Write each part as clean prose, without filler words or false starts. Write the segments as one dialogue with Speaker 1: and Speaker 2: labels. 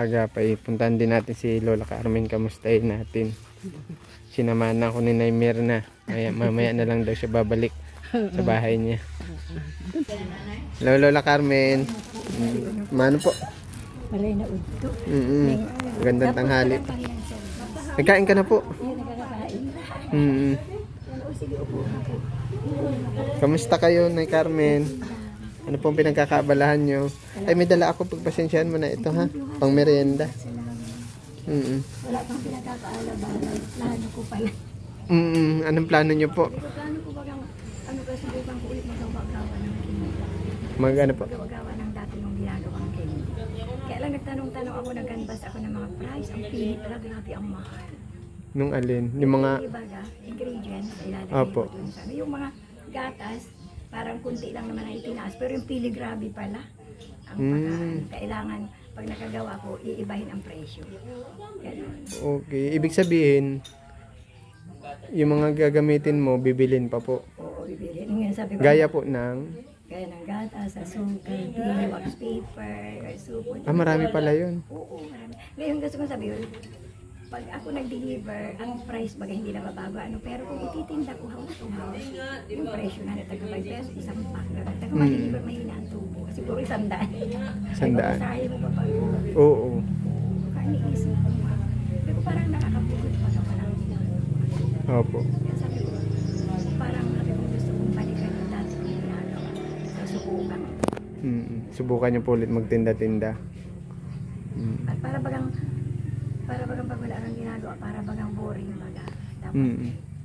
Speaker 1: maaga pa ipuntahan din natin si Lola Carmen, kamustahin natin. Sinamahan na ako ni Naimir na. Mamaya na lang daw siya babalik sa bahay niya. Hello Lola Carmen. Mano po?
Speaker 2: Malay na udto.
Speaker 1: Magandang tanghali. Nagkain ka na po? Kamusta kayo, Nay Carmen? Ano pong pinagkakaabalahan nyo? Ay, may dala ako. Pagpasensyahan mo na ito, ha? Pang merienda.
Speaker 2: Wala pang pinagkakaalabahan. Plano ko pala.
Speaker 1: Anong plano nyo po?
Speaker 2: Plano ko bagang, ano ba, subukan ko ulit magawagawa ng kinito.
Speaker 1: Ano po?
Speaker 2: Magawagawa ng dati nung ginagawang kinito. Kaya lang nagtanong-tanong ako, nag-canvas ako ng mga price. Ang pili pala, grabe ang mahal.
Speaker 1: Nung alin? Yung mga...
Speaker 2: Ibaga, ingredients, ilalagay
Speaker 1: Opo.
Speaker 2: ko dun sa... Yung mga gatas, parang kunti lang naman ang itinaas. Pero yung pili, grabe pala. Ang kailangan, pag nakagawa ko, iibahin ang presyo. Ganun.
Speaker 1: Okay. Ibig sabihin, yung mga gagamitin mo, bibilin pa po.
Speaker 2: Oo, bibilhin. Ngayon sabi ko,
Speaker 1: Gaya po ng...
Speaker 2: Gaya ng gatas, asukal, pili, wax paper, supon.
Speaker 1: marami pala yun.
Speaker 2: Oo, marami. Ngayon gusto ko sabihin, pag ako nag-deliver, ang price baga hindi na mabago. Pero kung ititinda ko house to house, yung presyo na taga 5 pesos, isang pack na. Taga mag-deliver, mahina ang tubo. Siguro 100.
Speaker 1: 100.
Speaker 2: Sayo mo pa pag
Speaker 1: Oo.
Speaker 2: kaya iniisip ko nga. Pero parang nakakapulot pa naman ang ginagawa.
Speaker 1: Opo.
Speaker 2: Kaya sabi ko, parang sabi ko gusto kong balikan yung dati kong ginagawa. So, subukan.
Speaker 1: Subukan nyo po ulit magtinda-tinda.
Speaker 2: At para bagang pag wala kang ginagawa, para bagang boring baga. Tapos,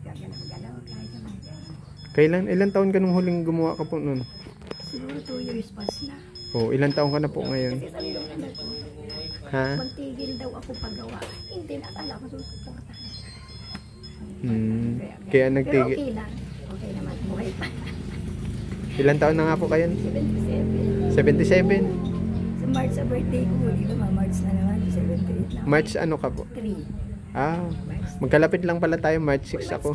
Speaker 2: gagalaw-galaw, kahit naman.
Speaker 1: Ilan taon ka nung huling gumawa ka po nun?
Speaker 2: Siguro 2 years pas na.
Speaker 1: Ilan taon ka na po ngayon?
Speaker 2: Kasi sabi ng anak ko,
Speaker 1: Ha?
Speaker 2: magtigil daw ako paggawa. Hindi, nakala ko susuportahan.
Speaker 1: Kaya
Speaker 2: Pero
Speaker 1: nagtigil.
Speaker 2: okay lang. Okay naman, buhay pa.
Speaker 1: Ilan taon na nga po kayo?
Speaker 2: 77.
Speaker 1: 77?
Speaker 2: Sa March sa birthday ko, di ba? March na naman, 78 na.
Speaker 1: March ano ka po?
Speaker 2: 3.
Speaker 1: Magkalapit lang pala tayo. March 6 ako.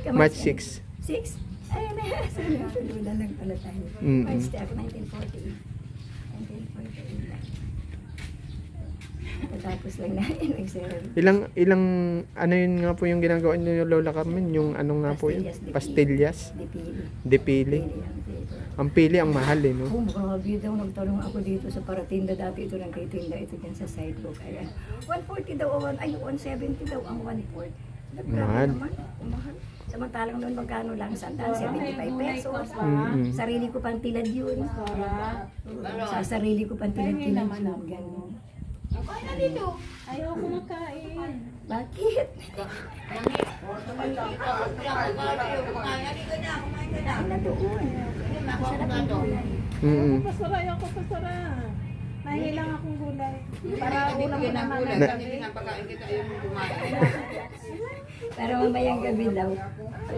Speaker 1: March 6.
Speaker 2: 6? Ayun na, sunod lang pala tayo. March ako, 1948. 1948 lang. Tapos lang na, nag-serve.
Speaker 1: Ilang ano yun nga po yung ginagawa niyo Lola Carmen? Yung ano nga po yun? Pastillas? Dipili. Ang pili ang mahal no?
Speaker 2: Oh, grabe daw. Nagtanong ako dito sa paratinda. Dati ito lang kay tinda. Ito dyan sa sidewalk. Ayan. 140 daw. 170 daw ang 1/4.
Speaker 1: Mahal.
Speaker 2: Mahal. Samantalang noon magkano lang. Sandaan, 75 pesos. Sarili ko pang tilad yun. Sa sarili ko pang tilad yun. Ganun.
Speaker 3: Ay, na dito. Ayaw ko makain.
Speaker 2: Bakit? Ay na doon. Masarap ang gulay.
Speaker 3: Pasaray ako, pasara. Nahilang akong gulay. Para ulam ko naman ang gabi.
Speaker 2: Para mamayang gabi daw.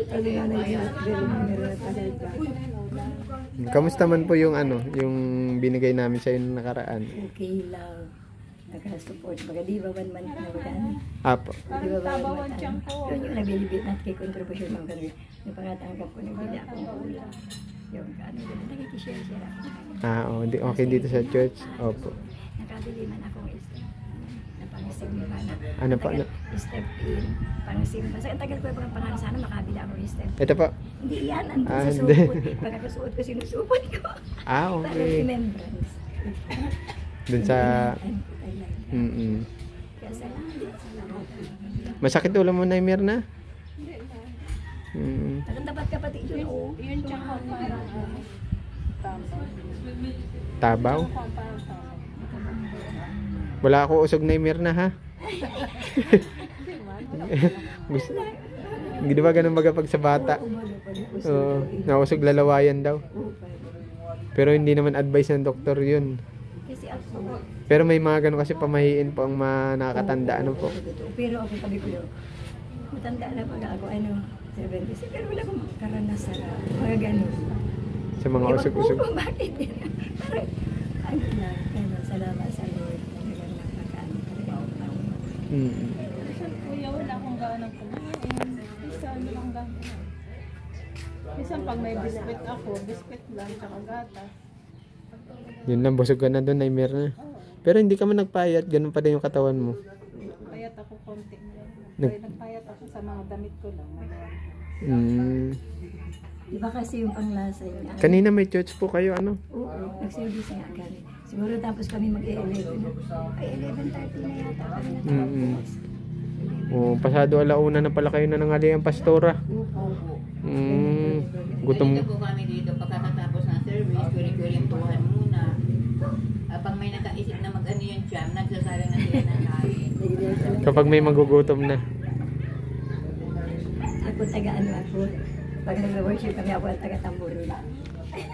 Speaker 2: Sabi nga nag-gulay.
Speaker 1: Kamusta man po yung ano, yung binigay namin sa inyo nakaraan?
Speaker 2: Okay lang. Naka-support. Baga di ba 1 month na ba yan?
Speaker 1: Apo.
Speaker 2: Di ba 1 month na? Yun yung nabilibit natin kay contribution ng ganun. Yung pangatanggap ko, nagbili akong ulam. Yung ano yun, nagkikishare-share ako.
Speaker 1: Okay dito sa church. Opo.
Speaker 2: Nakabili man akong step na pang-simba na.
Speaker 1: Ano pa?
Speaker 2: Step in, pang-simba. Sa tagal ko yung pangalan, sana makabili akong step.
Speaker 1: Ito pa.
Speaker 2: Hindi yan, andun sa
Speaker 1: hindi.
Speaker 2: supot. Pag nakasuot ko, sinusupot ko. Para
Speaker 1: Okay.
Speaker 2: remembrance.
Speaker 1: Dun sa...
Speaker 2: Kaya salamat.
Speaker 1: Masakit ulo mo na, Mirna?
Speaker 2: Tapat kapatid yun, oo.
Speaker 3: Yun tsaka parang
Speaker 1: Tabaw? Wala ako usog na Mirna, ha? Hindi ba ganun baga pag sa bata? Nausog lalawayan daw. Pero hindi naman advice ng doktor yun.
Speaker 2: Kasi ako,
Speaker 1: Pero may mga ganun kasi pamahiin po ang nakakatanda. Ano po?
Speaker 2: pero ako sabi ko yun, matanda na pag ako, 70. Pero wala akong karanasan. Mga ganun.
Speaker 1: Sa mga usog-usog.
Speaker 2: Ewan ko bakit yun. Parang, salamat sa Lord. Talagang napakaano talaga.
Speaker 3: Minsan kuya, wala akong ganang kumain. Minsan ano lang ganang kumain. Minsan pag may biscuit ako, biscuit lang, tsaka gatas.
Speaker 1: Yun lang, busog ka na doon, Mirna. Pero hindi ka man nagpayat, ganun pa din yung katawan mo.
Speaker 3: Payat ako konti na.
Speaker 1: Nag-
Speaker 3: Nagpayat ako sa mga damit ko lang.
Speaker 1: Mm.
Speaker 2: Iba kasi yung panglasa niya.
Speaker 1: Kanina may church po kayo, ano?
Speaker 2: Oo, nag-service nga kami. Siguro tapos kami mag-11 na. Ay, 11:30 na yata kami natapos.
Speaker 1: Oh, pasado alauna na pala kayo na nangali ang pastora.
Speaker 2: Oo.
Speaker 1: Gutom.
Speaker 4: Dito po kami dito, pagkatapos ng service, kuri-kurimpuhan muna. Pag may nakaisip na mag-ano yung jam, nagsasala na sila ng kain.
Speaker 1: Kapag may magugutom na.
Speaker 2: Ako taga-ano ako. Pag nag-worship kami, ako ang taga-tamburin.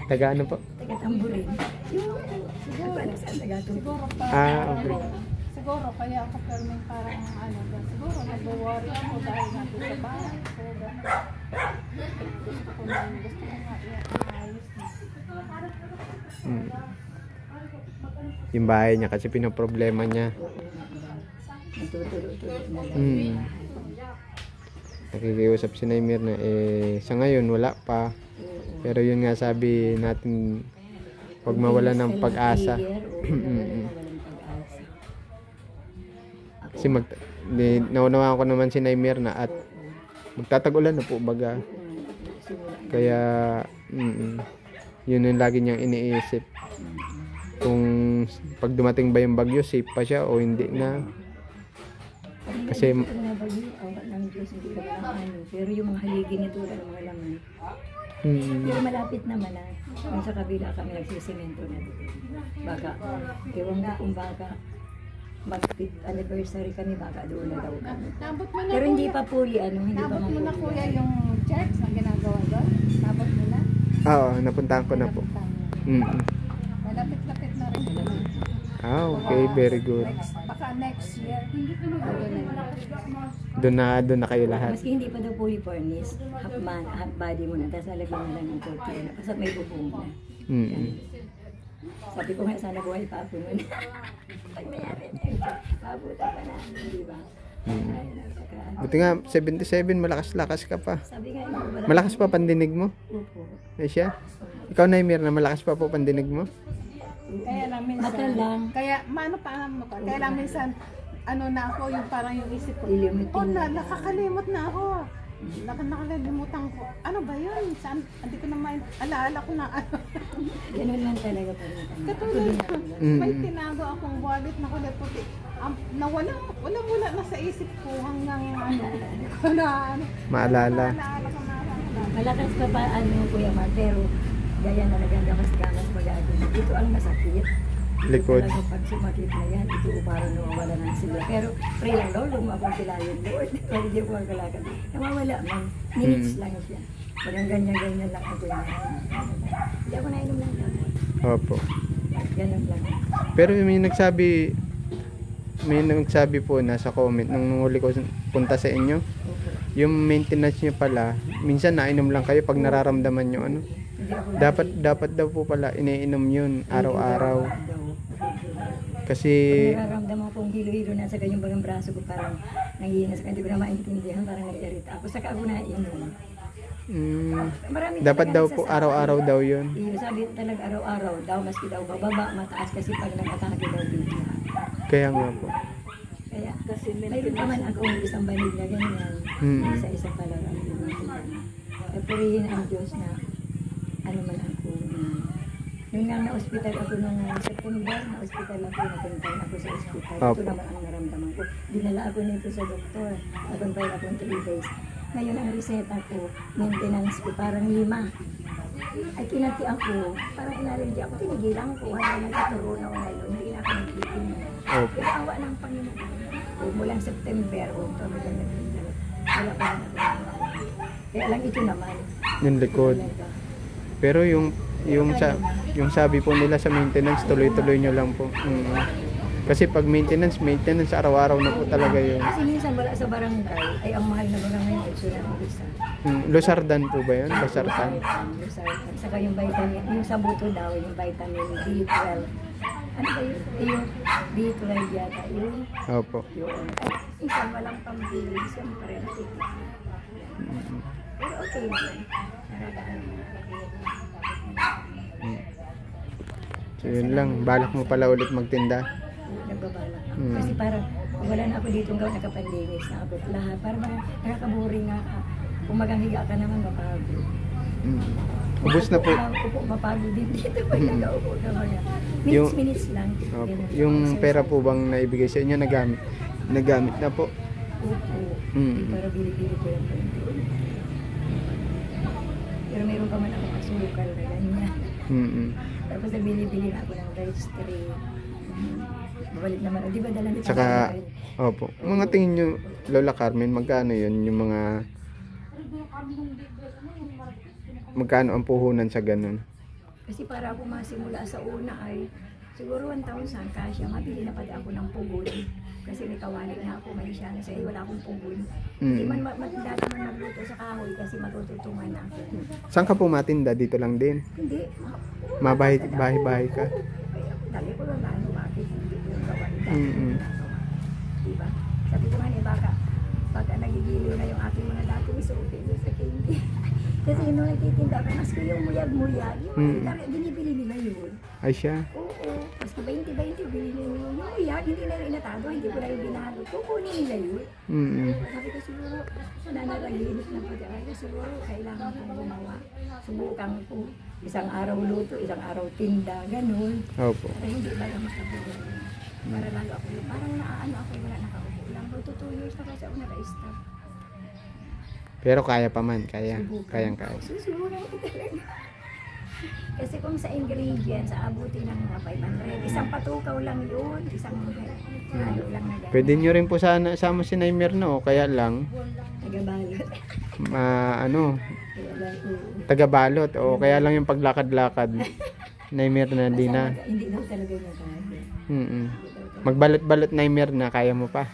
Speaker 1: Taga ano po?
Speaker 2: Taga-tamburin. Yung, ako anak saan taga-tamburin.
Speaker 3: Siguro parang,
Speaker 1: Okay.
Speaker 3: siguro kaya ako perming parang ano ba, siguro nag-worry ako dahil natin sa bahay. So, gusto ko nga i-ayos na.
Speaker 1: Yung bahay niya kasi pinoproblema niya.
Speaker 2: Natutulog-tulog na lang.
Speaker 1: Nakikiusap si Naimir na sa ngayon wala pa. Pero yun nga sabi natin, huwag mawala ng pag-asa. Kasi naunawaan ko naman si Naimir na at magtatagulan na po baga. Kaya yun yung lagi niyang iniisip. Kung pag dumating ba yung bagyo, safe pa siya o hindi na. Kasi
Speaker 2: pero yung mga haligi nito ng mga laman. Pero malapit naman na. Kung sa kabila kami nagsisemento na dito. Baka, ewan ko kung baka mag-5th anniversary kami, baka doon na daw kami.
Speaker 3: Nabot mo na
Speaker 2: Pero hindi
Speaker 3: kuya.
Speaker 2: pa fully, hindi pa
Speaker 3: Nabot mo na
Speaker 2: fully.
Speaker 3: kuya yung checks na ginagawa doon? Nabot mo na?
Speaker 1: Oo, napuntahan ko na po.
Speaker 3: Malapit-lapit na rin sila.
Speaker 1: Okay, very good.
Speaker 3: Baka next year.
Speaker 1: Doon na kayo lahat.
Speaker 2: Maski hindi pa daw fully furnished, half body mo na, tapos lalagyan mo lang ng tortilla. Basta may bubong na. Sabi ko nga, sana buhay pa ako nun. Pag mayari na, pabuta pa na, di ba? Ay, napaka-
Speaker 1: Buti nga, 77, malakas-lakas ka pa.
Speaker 2: Sabi nga, wala.
Speaker 1: Malakas pa pandinig mo?
Speaker 2: Opo.
Speaker 1: Ay siya? Ikaw, Naimir, na malakas pa po pandinig mo?
Speaker 3: Kaya lang minsan.
Speaker 2: Mata lang.
Speaker 3: Kaya, maano pa mo ka? Kaya lang minsan, ano na ako, yung parang yung isip ko.
Speaker 2: Lilimutin na.
Speaker 3: Nakakalimot na ako. Nakalimutan ko. Ano ba yun? Saan? Hindi ko na alaala ko na ano.
Speaker 2: Ganun lang talaga pa rin kami.
Speaker 3: Katulad,
Speaker 1: Mm.
Speaker 3: may tinago akong wallet na kulay puti. Wala na sa isip ko hanggang ano.
Speaker 1: Maalala.
Speaker 3: Naalala ko na.
Speaker 2: Malakas pa pa, Kuya Mar, pero gaya na nagagamas-gamas mag-aagin. Ito ang masakit.
Speaker 1: Likod.
Speaker 2: Ito talaga pag sumakit na yan, ito parang nawawala ng sigla. Pero pray lang, Lord, lumabang sila yun, Lord. Pag hindi ko ang kalakad. Nawawala man. Minutes lang siya. Parang ganyan-ganyan lang ako yan. Hindi ako nainom ng gamot.
Speaker 1: Opo.
Speaker 2: Ganun lang.
Speaker 1: Pero may nagsabi po na sa comment nung huli ko punta sa inyo, yung maintenance nyo pala, minsan nainom lang kayo pag nararamdaman nyo ano.
Speaker 2: Hindi ako
Speaker 1: Dapat daw po pala iniinom yun araw-araw. Kasi
Speaker 2: nararamdaman kong hilo-hilo na sa kanyang bagang braso ko, parang nangihinas ka, hindi ko na maintindihan, parang nag-irita ako. Saka ako nainom. Marami
Speaker 1: dapat
Speaker 2: talaga
Speaker 1: daw po
Speaker 2: nagsasabi.
Speaker 1: araw-araw daw yun.
Speaker 2: Iyo, sabi talaga araw-araw daw, maski daw bababa, mataas kasi pag nag-atake daw bigla.
Speaker 1: Kaya nga po.
Speaker 2: Kaya, kasi mayroon naman akong isang banig na ganyan. Isa-isa pa lang ang ginagawa. Kaya purihin ang Diyos na ano man ako na yun nga na-hospital ako nung September, na-hospital ako, napuntahan ako sa hospital.
Speaker 1: Opo.
Speaker 2: Ito naman ang naramdaman ko. Dinala ako nito sa doktor, napuntahan ako 3 days. Ngayon ang reseta ko, maintenance ko, parang 5. Ay kinati ako, parang inalergy ako, tinigilan ko, hanggang nagtuturo na ako ngayon, hindi na ako nagtitin.
Speaker 1: Opo.
Speaker 2: Pero awa ng Panginoon. O, mulang September, October, November, wala pa rin ako. Kaya lang ito naman.
Speaker 1: Yung likod.
Speaker 2: Talaga.
Speaker 1: Pero yung sabi po nila sa maintenance, tuloy-tuloy nyo lang po. Kasi pag maintenance araw-araw na po talaga yun.
Speaker 2: Kasi minsan wala sa barangay, ay ang mahal na barangay ng Edso na ang isa.
Speaker 1: Losardan po ba yun? Losardan.
Speaker 2: Losartan. Saka yung vitamin, yung sa buto daw, yung vitamin B12. Ano ba yun? Yung B12 yata, yun.
Speaker 1: Opo.
Speaker 2: Yun. Ay, minsan walang pambili, siyempre. Pero okay naman. Nakadaan mo.
Speaker 1: So yun lang, balak mo pala ulit magtinda.
Speaker 2: nagbabalak ako.
Speaker 1: Mm.
Speaker 2: Kasi parang wala na ako dito gawa nagka-pandemic na ako lahat. Parang nakakaboring nga ka. Kung maganghiga ka naman, mapagod.
Speaker 1: Ubus na po.
Speaker 2: Upo, mapagod din dito pag
Speaker 1: Mm.
Speaker 2: nag-aupo ka mga.
Speaker 1: Yung-
Speaker 2: Minutes lang.
Speaker 1: Opo.
Speaker 2: Ganun.
Speaker 1: Yung pera po bang naibigay sa inyo, nagamit na po?
Speaker 2: Upo.
Speaker 1: Mm.
Speaker 2: Para bili-bili ko lang. Pero meron pa man ako kasukal na ganyan.
Speaker 1: Mm.
Speaker 2: Tapos nabili-bili na ako ng rice tray. Babalik naman. Di ba dala nito?
Speaker 1: Tsaka, opo. Mga tingin nyo, Lola Carmen, magkano yun? Yung mga... Magkano ang puhunan sa ganun?
Speaker 2: Kasi para ako masimula sa una ay siguro 1,000 kasya. Mabili na pala ako ng pugod. Kasi may kawali na ako. May siya na sa'yo. Wala akong pugod. Hindi man matindala man magluto sa kahoy kasi matututungan na ako.
Speaker 1: Saan ka po matinda? Dito lang din?
Speaker 2: Hindi.
Speaker 1: Bahay ka?
Speaker 2: Dali ko lang ano bakit hindi ko yung gawa.
Speaker 1: Mm-mm.
Speaker 2: Diba? Sabi ko nga ni baka pagka nagigiliw na yung aking mga dating suki doon sa candy. Kasi nung nagtitinda ako, maski yung muyag-muyag, yung binibili nila yun.
Speaker 1: Ay siya?
Speaker 2: Oo, maski 20-20 bili nila yun. Yung muyag, hindi na rin inatago, hindi ko na rin binalo. Kukunin nila yun.
Speaker 1: Mm.
Speaker 2: Sabi ko siguro, nanaraginip na pag-aaral, siguro kailangan kong gumawa. Subukan ko. Isang araw luto, isang araw tinda, ganun.
Speaker 1: Opo.
Speaker 2: Para hindi ba lang makabuhay. Para lalo ako, parang naaano ako, wala nakaupo lang. Pero 2 years na kasi ako naka-stop.
Speaker 1: Pero kaya pa man, kaya. Kayang-kaya.
Speaker 2: Susubukan ko talaga. Kasi kung sa ingredients, aabuti ng mga 500. Isang patukaw lang yun, isang ano lang na gano'n.
Speaker 1: Pwede nyo rin po sana sama si Naimer, no? Kaya lang,
Speaker 2: Nagabalot. Kaya lang, oo.
Speaker 1: tagabalot. O kaya lang yung paglakad-lakad. Naimer na, di na.
Speaker 2: Hindi daw talaga niya kaya.
Speaker 1: Mm. Magbalot-balot Naimer na, kaya mo pa.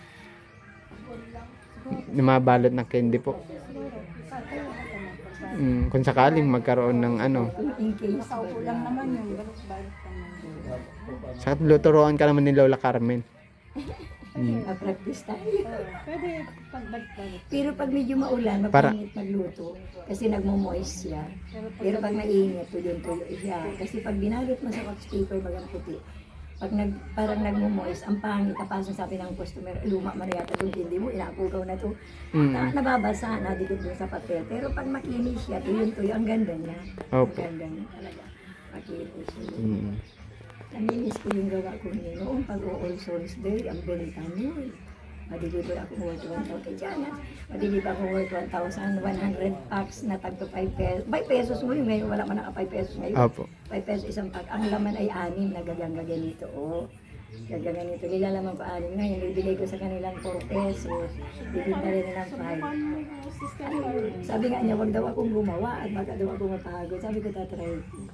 Speaker 1: Lumabalot ng candy po. Kung sakaling magkaroon ng ano.
Speaker 2: In case.
Speaker 3: Nakaupo lang naman yung balot-balot naman.
Speaker 1: Sa luturuan ka naman ni Lola Carmen.
Speaker 2: Practice tayo.
Speaker 3: Pwede pagbalik-balik.
Speaker 2: Pero pag medyo maulan, mapangit magluto. Kasi nagmo-moist siya. Pero pag mainit, tuyo-tuyo siya. Kasi pag binalot mo sa wax paper, bagang puti. Pag parang nagmo-moist, ang pangit, napasok sabi ng customer, luma man yata itong hindi mo, inapugaw na to. Nababasa, nadikit doon sa papel. Pero pag makinis siya, tuyo-tuyo, ang ganda niya.
Speaker 1: Opo.
Speaker 2: Ang ganda niya talaga. Makinis siya.
Speaker 1: Mm.
Speaker 2: Naminis ko yung gawa ko ni noong pag-All Souls Day, ang benta nun. Madilibre ako worth 1,000 kay Jana. Madilibre ako worth 1,100 packs na tagto 5 pesos. 5 pesos mo yung ngayon, wala man naka 5 pesos ngayon.
Speaker 1: Opo.
Speaker 2: 5 pesos isang pack. Ang laman ay 6 na gaganito. Oh. Gaganito. Nilalaman ko 6 ngayon. Bibigay ko sa kanilang 4 pesos. Bibinta rin nilang 5. Sabi nga niya, wag daw akong gumawa at baka daw ako mapagod. Sabi ko, tatry ko.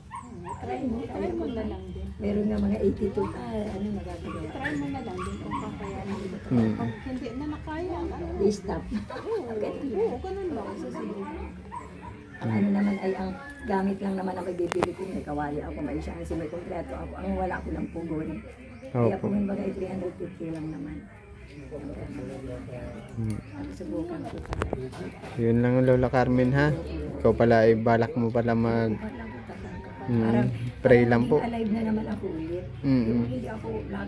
Speaker 2: Try mo.
Speaker 3: Try mo na lang din.
Speaker 2: Meron nga mga 82 pa. Ano magagawa?
Speaker 3: Try mo na lang din kung kakayanin.
Speaker 1: Mm.
Speaker 3: Pag hindi na nakaya, ano?
Speaker 2: I-stop.
Speaker 3: Oo, ganun lang. Susunod.
Speaker 2: Ang ano naman ay ang gamit lang naman ang magbibili ko. May kawali ako, may isang kasi may kompleto ako. Ang wala ko lang pugon. Kaya
Speaker 1: Opo.
Speaker 2: pugon ba ay 350 lang naman. Subukan ko talaga.
Speaker 1: Yun lang Lola Carmen ha. Ikaw pala ay balak mo pala
Speaker 2: Parang
Speaker 1: pray lang po.
Speaker 2: alive na naman ako ulit.
Speaker 1: Mm.
Speaker 2: Yung hindi ako lang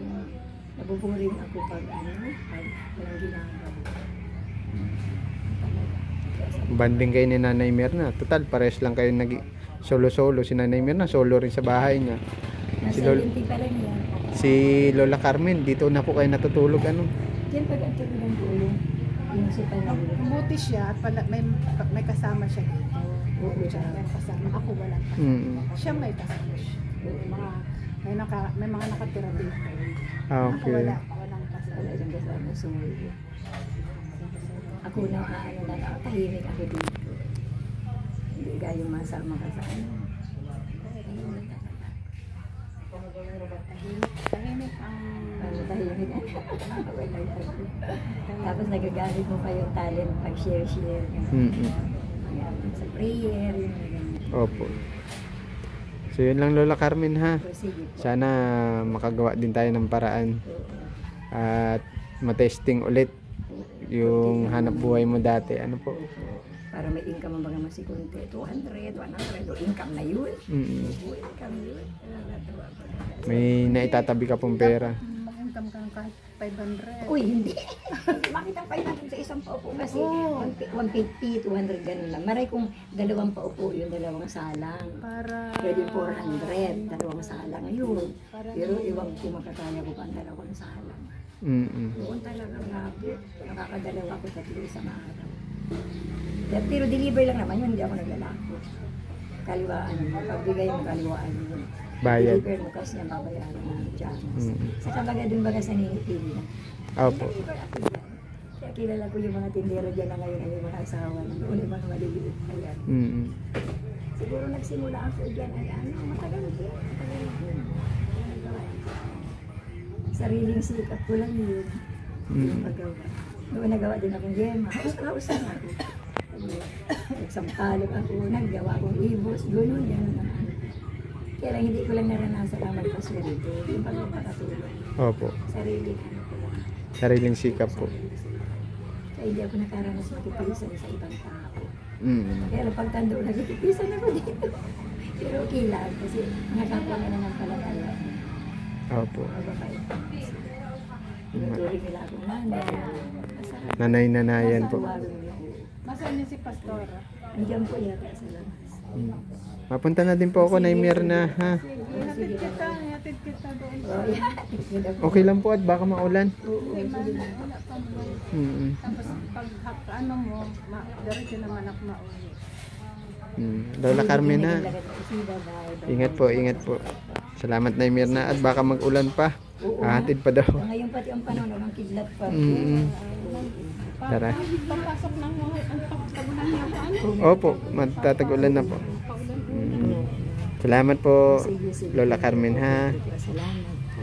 Speaker 2: nabuburing ako pag pag walang ginagawa.
Speaker 1: Banding kayo ni Nanay Mirna. Total, pares lang kayo solo-solo. Si Nanay Mirna, solo rin sa bahay niya.
Speaker 2: Nasa
Speaker 1: Lol-
Speaker 2: 20 pa lang yan.
Speaker 1: Si Lola Carmen, dito na po kayo natutulog. Ano?
Speaker 2: Diyan pag ang tulog ng tulong, yung si Panay.
Speaker 3: Umuti siya at pala, may kasama siya dito.
Speaker 2: Oo,
Speaker 3: Siya may kasama. Ako walang kasama.
Speaker 1: Mm.
Speaker 3: Siya may kasama siya. May mga nakatira dito.
Speaker 1: Ah,
Speaker 3: Ako
Speaker 1: okay.
Speaker 3: walang kasama.
Speaker 2: Wala yung kasama sumuwi. Ako na tahimik ako dito. Hindi gayong masama ka sa ano.
Speaker 3: Tahimik ang...
Speaker 2: Ano tahimik? Tapos nagagalit mo pa yung talent pag share-share.
Speaker 1: Mm-mm.
Speaker 2: Sa prayer, yung ganyan.
Speaker 1: Opo. So yun lang Lola Carmen ha.
Speaker 2: So, sige po.
Speaker 1: Sana makagawa din tayo ng paraan at matesting ulit yung hanap buhay mo dati. Ano po?
Speaker 2: Para may income ang mga masikunti. 200, 100, o income na yun.
Speaker 1: Mm-mm.
Speaker 2: Income yun.
Speaker 1: May naitatabi ka pong pera.
Speaker 3: makaramdam ka ng kahit 500.
Speaker 2: Uy, hindi. Bakit ang 500 sa isang paupo kasi? 150, 200, ganun lang. Maray kung dalawang paupo yung dalawang salang.
Speaker 3: Para...
Speaker 2: Pwede 400, dalawang salang yun. Pero iwang ko makakaya ko pa ang dalawang salang. Doon talaga nakakadalawa ko 3 isang araw. Pero deliver lang naman yun, hindi ako naglalako. Kaliwaan, pagbigay mo kaliwaan yun.
Speaker 1: Bayad.
Speaker 2: Deliver mo kasi ang babayaran mo dyan. Sa kabaga dun baga sa ninipili na.
Speaker 1: Opo.
Speaker 2: Deliver ako dyan. Kaya kilala ko yung mga tindero dyan na ngayon ay yung mga asawa na noon yung mga maliliit na yan. Siguro nagsimula ako dyan ay matagal din. Sariling sikat ko lang yun. Yung paggawa. Noon nagawa din akong yema. Haus-hausan ako. Nagsampalog ako, naggawa akong ibos, gano'n yan naman. Kaya lang hindi ko lang naranasan ang magpaswerte, yung pagpapakatulong.
Speaker 1: Opo.
Speaker 2: Sariling ano ko lang.
Speaker 1: Sariling sikap po.
Speaker 2: Kaya hindi ako nakaranas makipisan sa ibang tao.
Speaker 1: Mm.
Speaker 2: Kaya lang pagtanda ko, nakikipisan ako dito. Pero okay lang, kasi nakakapwa na ng palataya.
Speaker 1: Opo.
Speaker 2: Mababait. Tinuturing nila akong nanay. Masarap.
Speaker 1: Nanay-nanayan po.
Speaker 2: Tawagan nila ako.
Speaker 3: Masaan niya si Pastora?
Speaker 2: Andiyan po yata sa labas.
Speaker 1: Mapunta na din po ako na Mirna, ha?
Speaker 3: Hatid kita doon.
Speaker 2: Oh, yeah.
Speaker 1: Okay lang po at baka maulan.
Speaker 3: Wala pang buhay. Tapos pag ano mo, diretso naman ako mauwi.
Speaker 1: Lola Carmen, ha?
Speaker 2: Bye-bye.
Speaker 1: Ingat po, ingat po. Salamat na Mirna at baka mag-ulan pa. Hatid pa daw.
Speaker 2: Ngayon pati ang panahon ng kidlat pa.
Speaker 1: Tara.
Speaker 3: Papasok ng mga ang pagtagulan niya pa ano?
Speaker 1: Opo, matatag-ulan na po. Salamat po, Lola Carmen, ha?
Speaker 2: Salamat po.